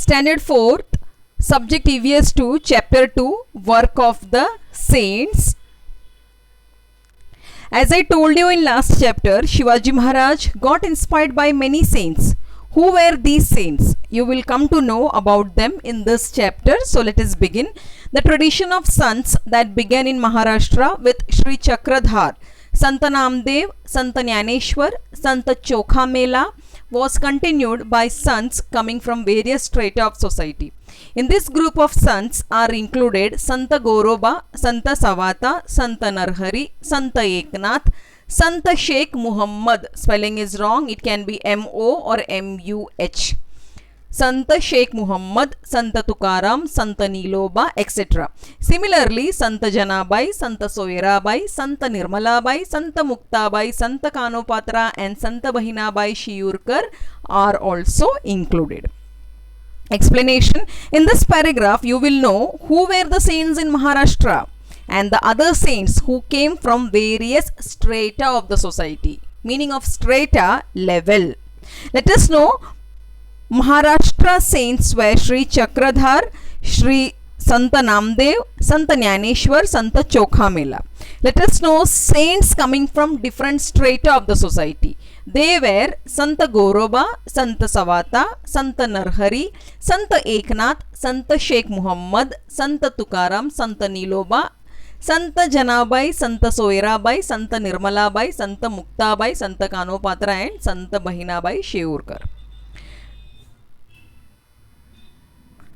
Standard 4th, Subject EVS 2, Chapter 2, Work of the Saints. As I told you in last chapter, Shivaji Maharaj got inspired by many saints. Who were these saints? You will come to know about them in this chapter. So let us begin. The tradition of sons that began in Maharashtra with Sri Chakradhar, Santa Namdev, Santa Jnaneshwar, Santa Chokha Mela was continued by sons coming from various strata of society. In this group of sons are included Santa Goroba, Santa Savata, Santa Narhari, Santa Eknath, Santa Sheikh Muhammad. Spelling is wrong, it can be M-O or M-U-H. Santa Sheikh Muhammad, Santa Tukaram, Santa Niloba, etc. Similarly, Santa Janabai, Santa Soyerabai, Santa Nirmalabai, Santa Muktabai, Santa Kanopatra and Santa Bahinabai Shiurkar are also included. Explanation. In this paragraph, you will know who were the saints in Maharashtra and the other saints who came from various strata of the society. Meaning of strata, level. Let us know Maharashtra saints were Sri Chakradhar, Sri Santa Namdev, Santa Jnaneshwar, Santa Chokha Mela. Let us know saints coming from different strata of the society. They were Santa Goroba, Santa Savata, Santa Narhari, Santa Eknath, Santa Sheikh Muhammad, Santa Tukaram, Santa Niloba, Santa Janabai, Santa Soyerabai, Santa Nirmalabai, Santa Muktabai, Santa Kanopatra and Santa Bahinabai Sheurkar.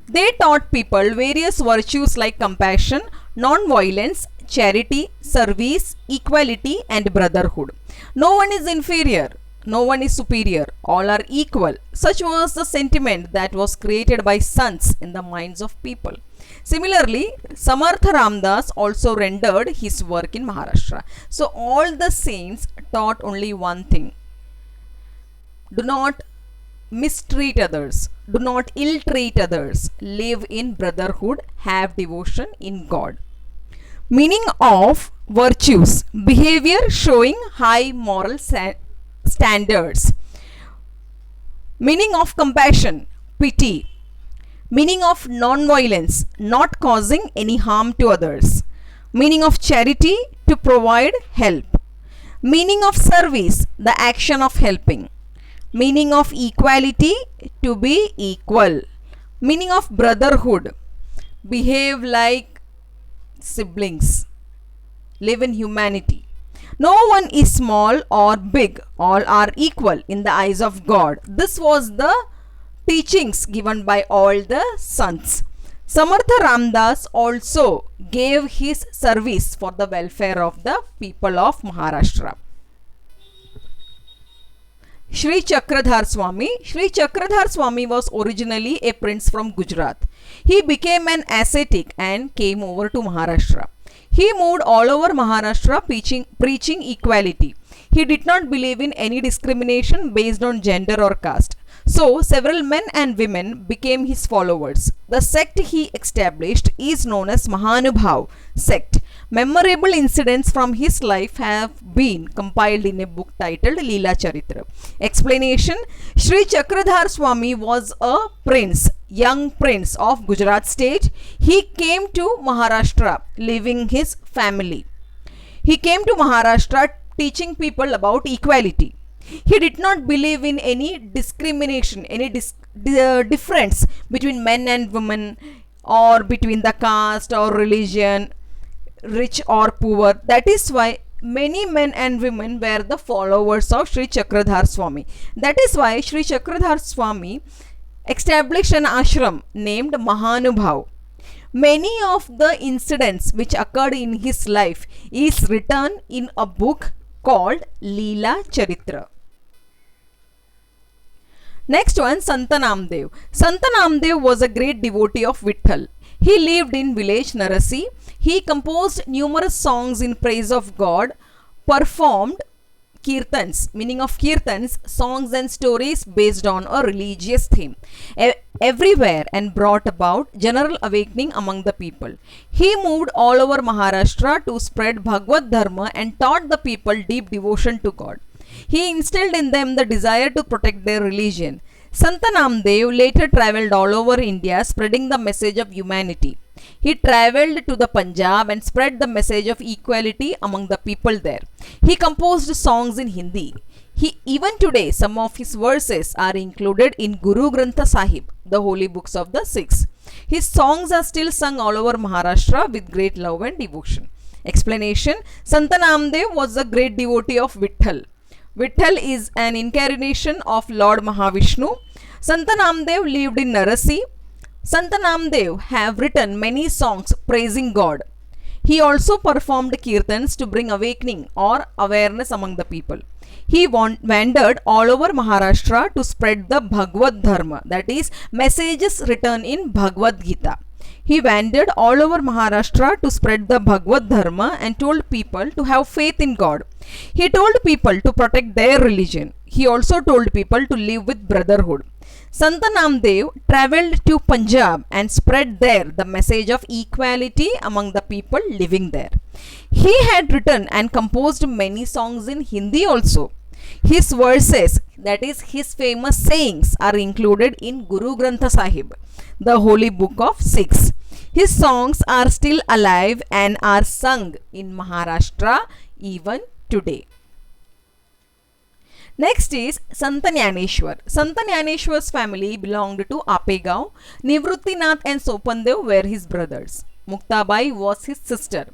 They taught people various virtues like compassion, non-violence, charity, service, equality and brotherhood. No one is inferior, no one is superior, all are equal. Such was the sentiment that was created by sons in the minds of people. Similarly, Samartha Ramdas also rendered his work in Maharashtra. So all the saints taught only one thing. Do not mistreat others. Do not ill-treat others. Live in brotherhood. Have devotion in God. Meaning of virtues. Behavior showing high moral standards. Meaning of compassion. Pity. Meaning of non-violence. Not causing any harm to others. Meaning of charity. To provide help. Meaning of service. The action of helping. Meaning of equality, to be equal. Meaning of brotherhood, behave like siblings. Live in humanity. No one is small or big, all are equal in the eyes of God. This was the teachings given by all the sons. Samartha Ramdas also gave his service for the welfare of the people of Maharashtra. Sri Chakradhar Swami. Sri Chakradhar Swami was originally a prince from Gujarat. He became an ascetic and came over to Maharashtra. He moved all over Maharashtra preaching equality. He did not believe in any discrimination based on gender or caste. So, several men and women became his followers. The sect he established is known as Mahanubhav sect. Memorable incidents from his life have been compiled in a book titled Leela Charitra. Explanation. Sri Chakradhar Swami was a prince, young prince of Gujarat state. He came to Maharashtra leaving his family. He came to Maharashtra teaching people about equality. He did not believe in any discrimination, any difference between men and women or between the caste or religion, rich or poor. That is why many men and women were the followers of Sri Chakradhar Swami. That is why Sri Chakradhar Swami established an ashram named Mahanubhav. Many of the incidents which occurred in his life is written in a book called Leela Charitra. Next one, Santa Namdev. Santa Namdev was a great devotee of Vitthal. He lived in village Narasi. He composed numerous songs in praise of God, performed kirtans, meaning of kirtans, songs and stories based on a religious theme everywhere and brought about general awakening among the people. He moved all over Maharashtra to spread Bhagavad Dharma and taught the people deep devotion to God. He instilled in them the desire to protect their religion. Sant Namdev later travelled all over India spreading the message of humanity. He travelled to the Punjab and spread the message of equality among the people there. He composed songs in Hindi. Even today, some of his verses are included in Guru Granth Sahib, the holy books of the Sikhs. His songs are still sung all over Maharashtra with great love and devotion. Explanation: Sant Namdev was a great devotee of Vitthal. Vitthal is an incarnation of Lord Mahavishnu. Sant Namdev lived in Narasi. Sant Namdev have written many songs praising God. He also performed kirtans to bring awakening or awareness among the people. He wandered all over Maharashtra to spread the Bhagavad Dharma, that is, messages written in Bhagavad Gita. He wandered all over Maharashtra to spread the Bhagavad Dharma and told people to have faith in God. He told people to protect their religion. He also told people to live with brotherhood. Sant Namdev travelled to Punjab and spread there the message of equality among the people living there. He had written and composed many songs in Hindi also. His verses, that is, his famous sayings, are included in Guru Granth Sahib, the holy book of Sikhs. His songs are still alive and are sung in Maharashtra even today. Next is Sant Jnaneshwar. Sant Jnaneshwar's family belonged to Apegao. Nivruttinath and Sopandev were his brothers. Muktabai was his sister.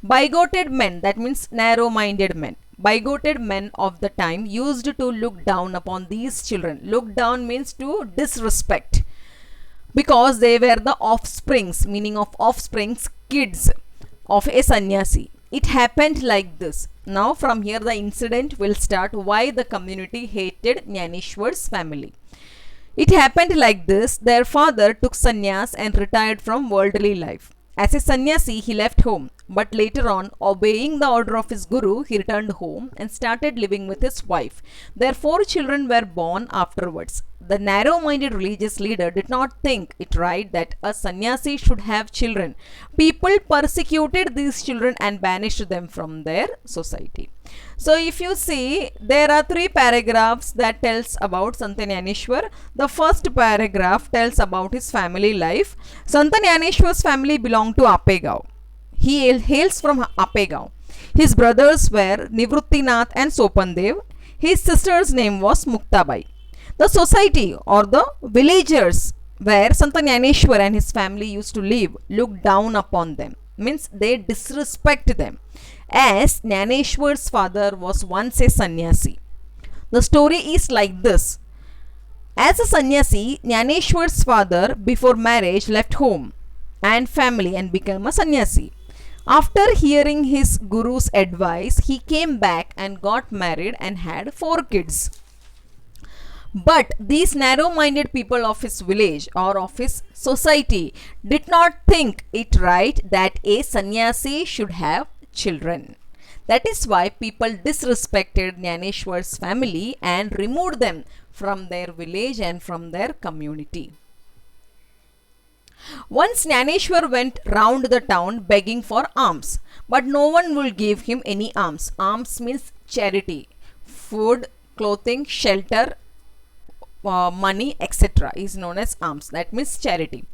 Bigoted men, that means narrow-minded men. Bigoted men of the time used to look down upon these children. Look down means to disrespect, because they were the offsprings, meaning of offsprings, kids of a sannyasi. It happened like this. Now from here the incident will start why the community hated Jnaneshwar's family. It happened like this. Their father took sannyas and retired from worldly life. As a sannyasi, he left home, but later on, obeying the order of his guru, he returned home and started living with his wife. Their 4 children were born afterwards. The narrow-minded religious leader did not think it right that a sannyasi should have children. People persecuted these children and banished them from their society. So if you see, there are 3 paragraphs that tells about Sant Jnaneshwar. The first paragraph tells about his family life. Sant Jnaneshwar's family belonged to Apegao. He hails from Apegao. His brothers were Nivruttinath and Sopandev. His sister's name was Muktabai. The society or the villagers where Sant Jnaneshwar and his family used to live looked down upon them. Means they disrespect them, as Jnaneshwar's father was once a sannyasi. The story is like this. As a sannyasi, Jnaneshwar's father before marriage left home and family and became a sannyasi. After hearing his guru's advice, he came back and got married and had 4 kids. But these narrow-minded people of his village or of his society did not think it right that a sannyasi should have children. That is why people disrespected Jnaneshwar's family and removed them from their village and from their community. Once Jnaneshwar went round the town begging for alms, but no one will give him any alms. Alms means charity, food, clothing, shelter, money, etc. is known as alms. That means charity.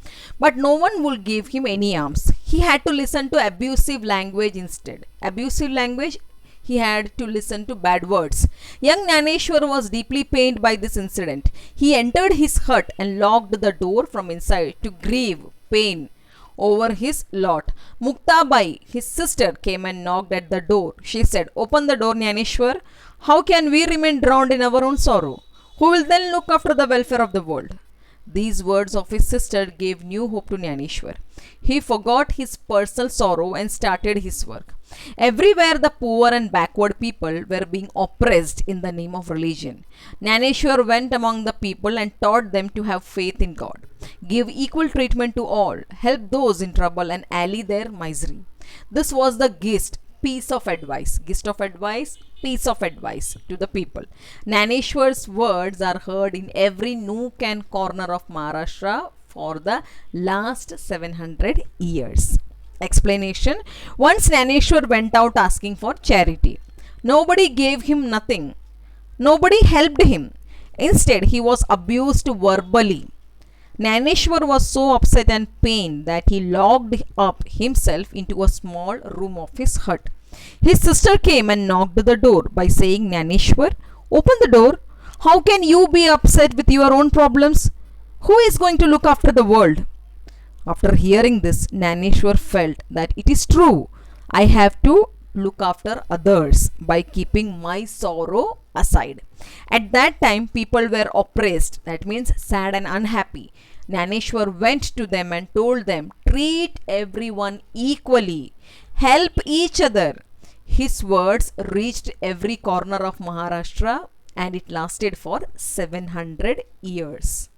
But no one will give him any alms. He had to listen to abusive language instead. Abusive language, he had to listen to bad words. Young Jnaneshwar was deeply pained by this incident. He entered his hut and locked the door from inside to grieve pain over his lot. Muktabai, his sister, came and knocked at the door. She said, "Open the door, Jnaneshwar. How can we remain drowned in our own sorrow? Who will then look after the welfare of the world?" These words of his sister gave new hope to Jnaneshwar. He forgot his personal sorrow and started his work. Everywhere the poor and backward people were being oppressed in the name of religion. Jnaneshwar went among the people and taught them to have faith in God, give equal treatment to all, help those in trouble and allay their misery. This was the gist of advice to the people. Jnaneshwar's words are heard in every nook and corner of Maharashtra for the last 700 years. Explanation: once Jnaneshwar went out asking for charity. Nobody gave him nothing. Nobody helped him. Instead, he was abused verbally. Naneshwar was so upset and pained that he locked up himself into a small room of his hut. His sister came and knocked the door by saying, Naneshwar, open the door. How can you be upset with your own problems? Who is going to look after the world? After hearing this, Naneshwar felt that it is true. I have to look after others by keeping my sorrow aside. At that time, people were oppressed, that means sad and unhappy. Naneshwar went to them and told them, treat everyone equally, help each other. His words reached every corner of Maharashtra and it lasted for 700 years.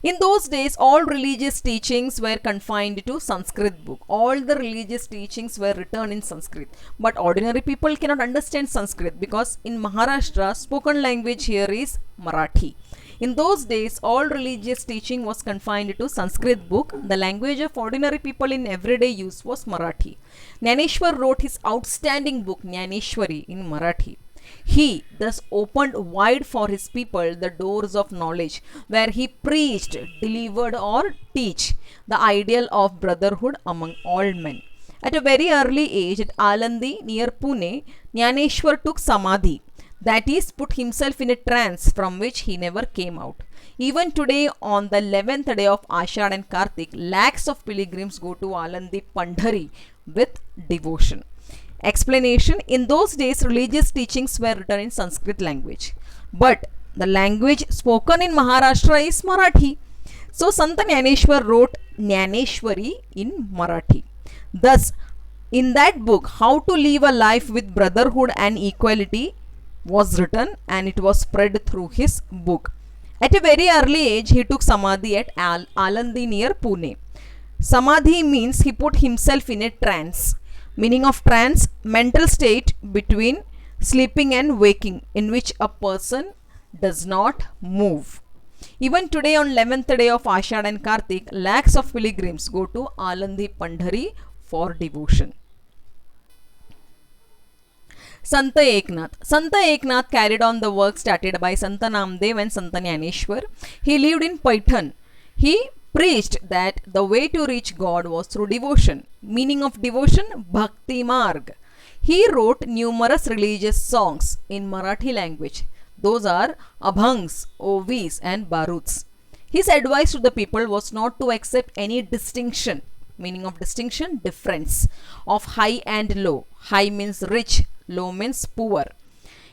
In those days, all religious teachings were confined to Sanskrit book. All the religious teachings were written in Sanskrit. But ordinary people cannot understand Sanskrit because in Maharashtra, spoken language here is Marathi. In those days, all religious teaching was confined to Sanskrit book. The language of ordinary people in everyday use was Marathi. Naneshwar wrote his outstanding book Jnaneshwari in Marathi. He thus opened wide for his people the doors of knowledge, where he preached, delivered, or teach the ideal of brotherhood among all men. At a very early age, at Alandi near Pune, Jnaneshwar took samadhi, that is, put himself in a trance from which he never came out. Even today, on the 11th day of Ashad and Kartik, lakhs of pilgrims go to Alandi Pandhari with devotion. Explanation: in those days, religious teachings were written in Sanskrit language, but the language spoken in Maharashtra is Marathi. So, Sant Jnaneshwar wrote Jnaneshwari in Marathi. Thus, in that book, How to Live a Life with Brotherhood and Equality was written and it was spread through his book. At a very early age, he took samadhi at Alandi near Pune. Samadhi means he put himself in a trance. Meaning of trance, mental state between sleeping and waking in which a person does not move. Even today on 11th day of Ashad and Kartik, lakhs of pilgrims go to Alandi Pandhari for devotion. Sant Eknath. Sant Eknath carried on the work started by Sant Namdev and Sant Jnaneshwar. He lived in Paithan. He preached that the way to reach God was through devotion. Meaning of devotion? Bhakti Marg. He wrote numerous religious songs in Marathi language. Those are Abhangs, Ovis and Baruts. His advice to the people was not to accept any distinction. Meaning of distinction? Difference of high and low. High means rich, low means poor.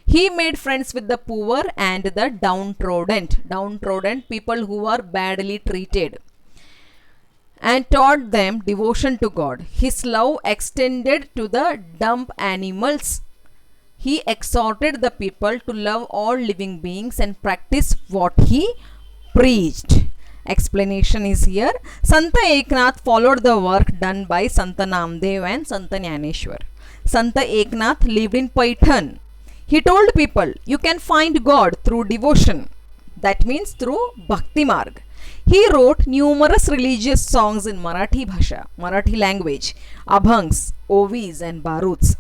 He made friends with the poor and the downtrodden. Downtrodden people who are badly treated, and taught them devotion to God. His love extended to the dumb animals. He exhorted the people to love all living beings and practice what he preached. Explanation is here. Sant Eknath followed the work done by Sant Namdev and Sant Jnaneshwar. Sant Eknath lived in Paithan. He told people, you can find God through devotion. That means through Bhakti Marg. He wrote numerous religious songs in Marathi Bhasha, Marathi language, Abhangs, Ovis and Baruts.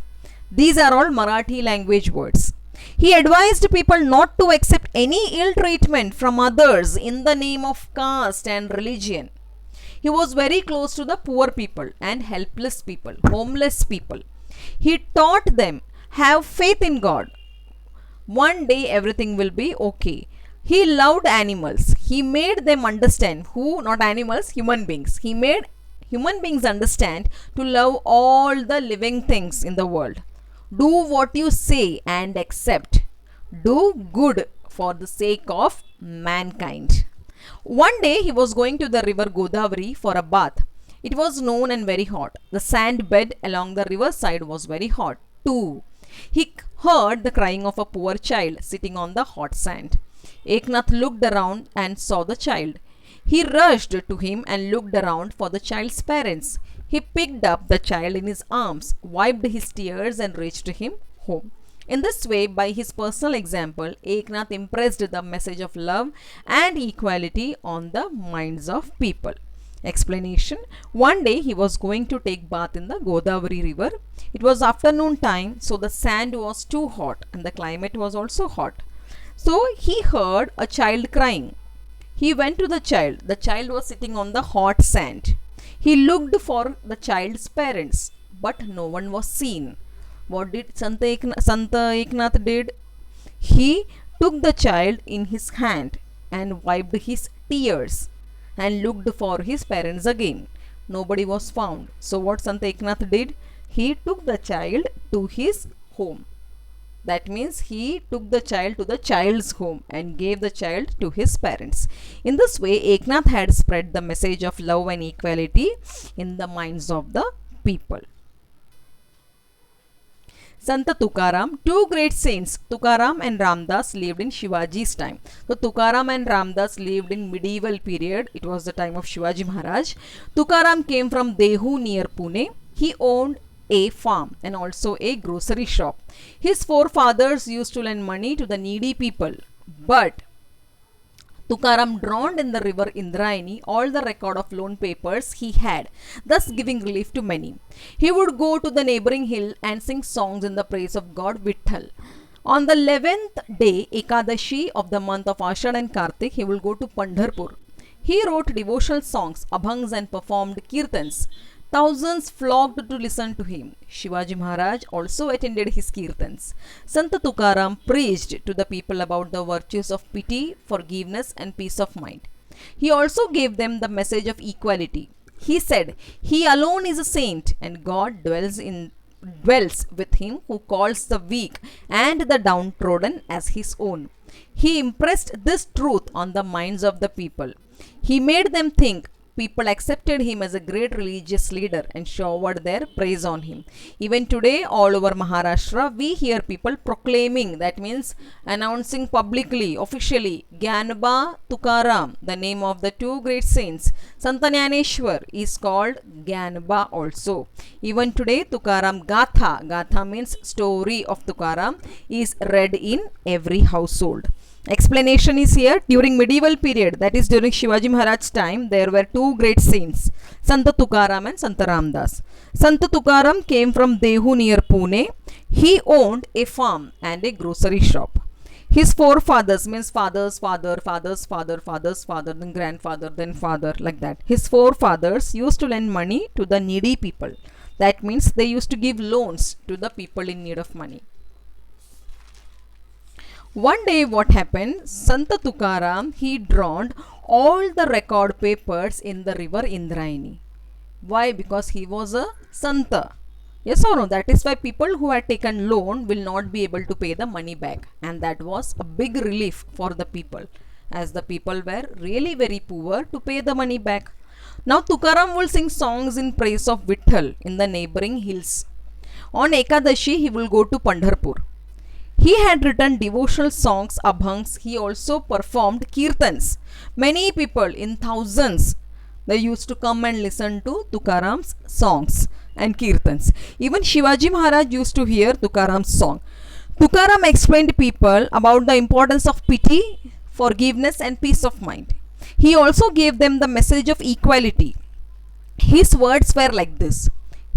These are all Marathi language words. He advised people not to accept any ill treatment from others in the name of caste and religion. He was very close to the poor people and helpless people, homeless people. He taught them, have faith in God. One day everything will be okay. He loved animals. He made them understand not animals, human beings. He made human beings understand to love all the living things in the world. Do what you say and accept. Do good for the sake of mankind. One day he was going to the river Godavari for a bath. It was known and very hot. The sand bed along the river side was very hot too. He heard the crying of a poor child sitting on the hot sand. Eknath looked around and saw the child. He rushed to him and looked around for the child's parents. He picked up the child in his arms, wiped his tears and reached him home. In this way, by his personal example, Eknath impressed the message of love and equality on the minds of people. Explanation: one day he was going to take bath in the Godavari river. It was afternoon time, so the sand was too hot and the climate was also hot. So he heard a child crying. He went to the child. The child was sitting on the hot sand. He looked for the child's parents, but no one was seen. What did Santa Eknath did? He took the child in his hand and wiped his tears and looked for his parents again. Nobody was found. So what Santa Eknath did? He took the child to his home. That means he took the child to the child's home and gave the child to his parents. In this way, Eknath had spread the message of love and equality in the minds of the people. Santa Tukaram, two great saints, Tukaram and Ramdas, lived in Shivaji's time. So Tukaram and Ramdas lived in medieval period. It was the time of Shivaji Maharaj. Tukaram came from Dehu near Pune. He owned a farm and also a grocery shop. His forefathers used to lend money to the needy people, but Tukaram drowned in the river Indrayani all the record of loan papers he had, thus giving relief to many. He would go to the neighboring hill and sing songs in the praise of God Vitthal. On the 11th day, Ekadashi of the month of Ashad and Kartik, he will go to Pandharpur. He wrote devotional songs, abhangs and performed kirtans. Thousands flocked to listen to him. Shivaji Maharaj also attended his kirtans. Santa Tukaram preached to the people about the virtues of pity, forgiveness and peace of mind. He also gave them the message of equality. He said, "He alone is a saint and God dwells with him who calls the weak and the downtrodden as his own." He impressed this truth on the minds of the people. He made them think. People accepted him as a great religious leader and showered their praise on him. Even today, all over Maharashtra, we hear people proclaiming, that means announcing publicly, officially, Gyanaba Tukaram, the name of the two great saints. Santa Jnaneshwar is called Gyanaba also. Even today, Tukaram Gatha means story of Tukaram, is read in every household. Explanation is here. During medieval period, that is during Shivaji Maharaj's time, there were two great saints, Santa Tukaram and Santa Ramdas. Santa Tukaram came from Dehu near Pune. He owned a farm and a grocery shop. His forefathers, means father's father, father's father, father's father, then grandfather, then father, like that. His forefathers used to lend money to the needy people. That means they used to give loans to the people in need of money. One day what happened? Santa Tukaram, he drowned all the record papers in the river Indrayani. Why? Because he was a Santa. Yes or no? That is why people who had taken loan will not be able to pay the money back. And that was a big relief for the people, as the people were really very poor to pay the money back. Now Tukaram will sing songs in praise of Vitthal in the neighboring hills. On Ekadashi, he will go to Pandharpur. He had written devotional songs, abhangs. He also performed kirtans. Many people in thousands, they used to come and listen to Tukaram's songs and kirtans. Even Shivaji Maharaj used to hear Tukaram's song. Tukaram explained people about the importance of pity, forgiveness and peace of mind. He also gave them the message of equality. His words were like this: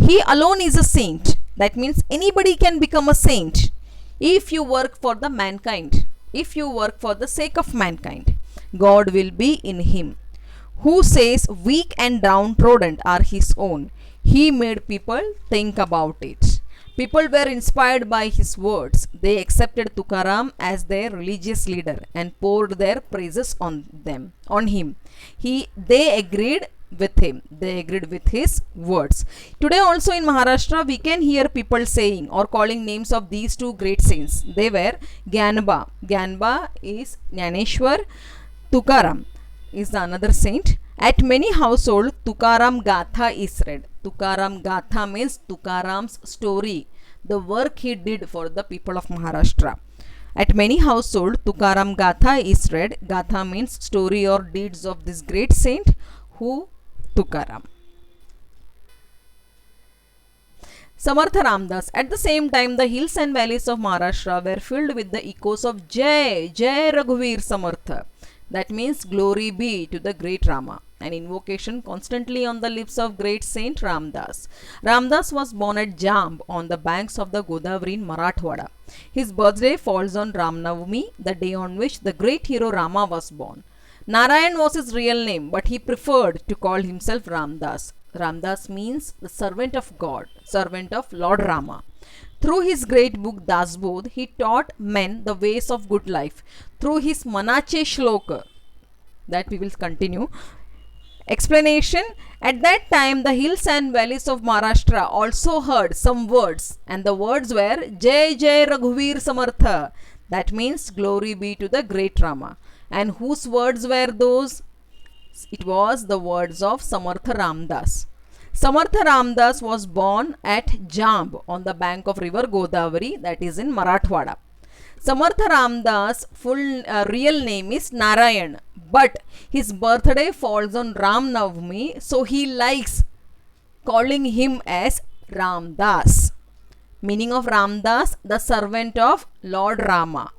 "He alone is a saint." That means anybody can become a saint if you work for the mankind, if you work for the sake of mankind. God will be in him. Who says weak and downtrodden are his own. He made people think about it. People were inspired by his words. They accepted Tukaram as their religious leader and poured their praises on him. They agreed with him. They agreed with his words. Today also in Maharashtra, we can hear people saying or calling names of these two great saints. They were Gyanaba. Gyanaba is Jnaneshwar. Tukaram is the another saint. At many households, Tukaram Gatha is read. Tukaram Gatha means Tukaram's story, the work he did for the people of Maharashtra. At many households, Tukaram Gatha is read. Gatha means story or deeds of this great saint who Tukaram. Samartha Ramdas. At the same time, the hills and valleys of Maharashtra were filled with the echoes of Jai, Jai Raghuveer Samartha. That means glory be to the great Rama. An invocation constantly on the lips of great Saint Ramdas. Ramdas was born at Jamb on the banks of the Godavari in Marathwada. His birthday falls on Ramnavami, the day on which the great hero Rama was born. Narayan was his real name, but he preferred to call himself Ramdas. Ramdas means the servant of God, servant of Lord Rama. Through his great book Dasbodh, he taught men the ways of good life. Through his Manache Shloka, that we will continue. Explanation. At that time, the hills and valleys of Maharashtra also heard some words, and the words were Jai Jai Raghuvir Samartha. That means glory be to the great Rama. And whose words were those? It was the words of Samartha Ramdas. Samartha Ramdas was born at Jamb on the bank of river Godavari, that is in Marathwada. Samartha Ramdas' full real name is Narayan, but his birthday falls on Ram Navami, so he likes calling him as Ramdas. Meaning of Ramdas, the servant of Lord Rama.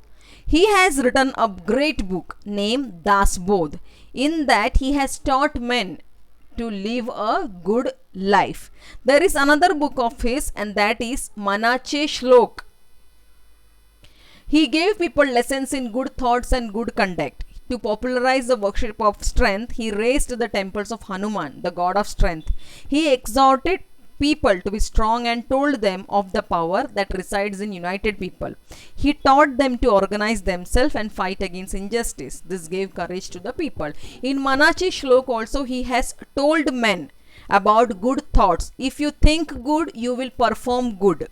He has written a great book named Dasbodh. In that he has taught men to live a good life. There is another book of his, and that is Manache Shlok. He gave people lessons in good thoughts and good conduct. To popularize the worship of strength, he raised the temples of Hanuman, the god of strength. He exhorted people to be strong and told them of the power that resides in united people. He taught them to organize themselves and fight against injustice. This gave courage to the people. In Manache Shlok also he has told men about good thoughts. If you think good, you will perform good.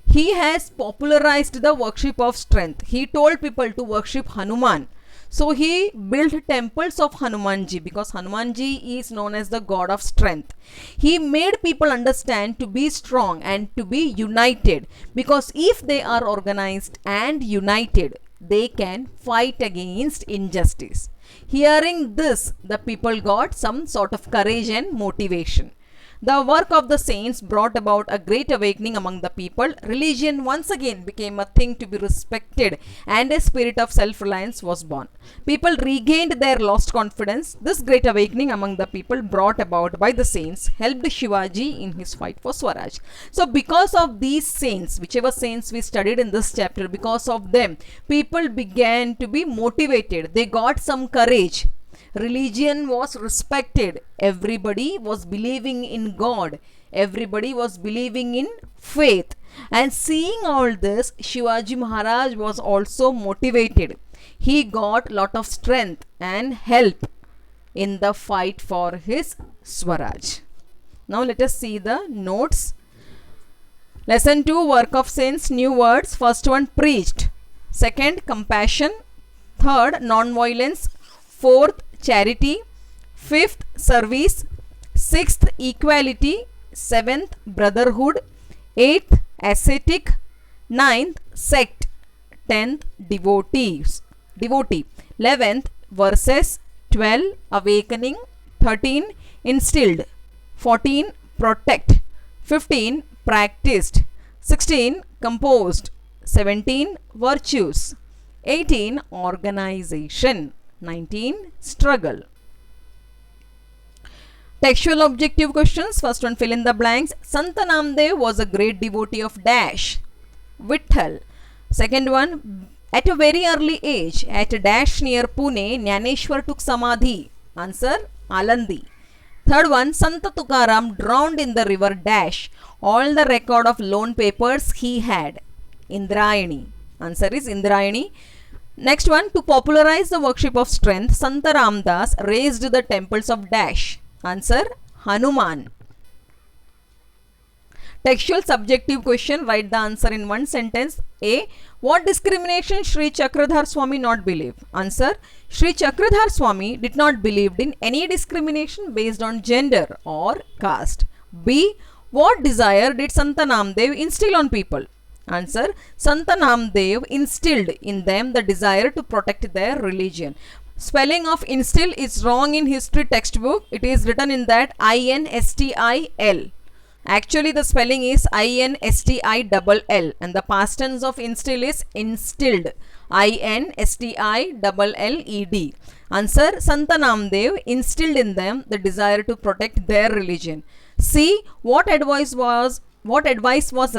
He has popularized the worship of strength. He told people to worship Hanuman. So he built temples of Hanumanji because Hanumanji is known as the god of strength. He made people understand to be strong and to be united, because if they are organized and united, they can fight against injustice. Hearing this, the people got some sort of courage and motivation. The work of the saints brought about a great awakening among the people. Religion once again became a thing to be respected, and a spirit of self-reliance was born. People regained their lost confidence. This great awakening among the people brought about by the saints helped Shivaji in his fight for Swaraj. So because of these saints, whichever saints we studied in this chapter, because of them, people began to be motivated. They got some courage. Religion was respected. Everybody was believing in God. Everybody was believing in faith. And seeing all this, Shivaji Maharaj was also motivated. He got lot of strength and help in the fight for his Swaraj. Now let us see the notes. Lesson 2, work of saints, new words. First one, preached. Second, compassion. Third, non-violence. Fourth, charity. Fifth, service. Sixth, equality. Seventh, brotherhood. Eighth, ascetic. Ninth, sect. 10th, devotee. 11th, verses. 12, awakening. 13, instilled. 14, protect. 15, practiced. 16, composed. 17, virtues. 18, organization. 19, struggle. Textual objective questions. First one, fill in the blanks. Sant Namdev was a great devotee of dash. Vitthal. Second one, at a very early age, at a dash near Pune, Jnaneshwar took samadhi. Answer, Alandi. Third one, Sant Tukaram drowned in the river dash. All the record of loan papers he had. Indrayani. Answer is Indrayani. Next one, to popularize the worship of strength, Sant Ramdas raised the temples of dash. Answer, Hanuman. Textual subjective question, write the answer in one sentence. A. What discrimination Sri Chakradhar Swami not believe? Answer, Sri Chakradhar Swami did not believe in any discrimination based on gender or caste. B. What desire did Sant Namdev instill on people? Answer, Sant Namdev instilled in them the desire to protect their religion. Spelling of instill is wrong in history textbook. It is written in that INSTIL. Actually, the spelling is INSTILL and the past tense of instill is instilled. INSTILLED. Answer: Santa Namdev instilled in them the desire to protect their religion. See what advice was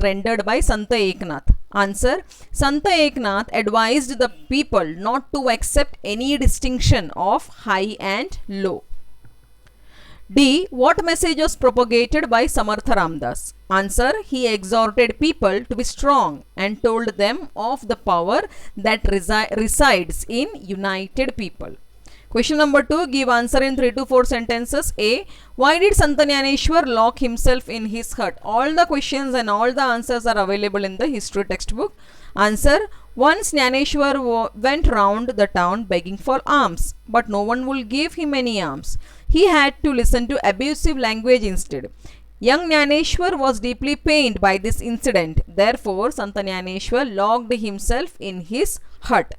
rendered by Santa Eknath. Answer: Santa Eknath advised the people not to accept any distinction of high and low. D. What message was propagated by Samartha Ramdas? Answer: He exhorted people to be strong and told them of the power that resides in united people. Question number 2. Give answer in 3 to 4 sentences. A. Why did Sant Jnaneshwar lock himself in his hut? All the questions and all the answers are available in the history textbook. Answer: Once Jnaneshwar went round the town begging for alms, but no one would give him any alms. He had to listen to abusive language instead. Young Jnaneshwar was deeply pained by this incident. Therefore, Sant Jnaneshwar locked himself in his hut.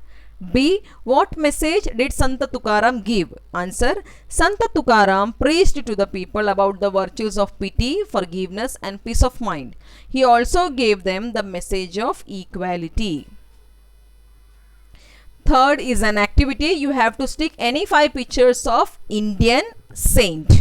B. What message did Santa Tukaram give? Answer: Santa Tukaram preached to the people about the virtues of pity, forgiveness and peace of mind. He also gave them the message of equality. Third is an activity. You have to stick any 5 pictures of Indian saint.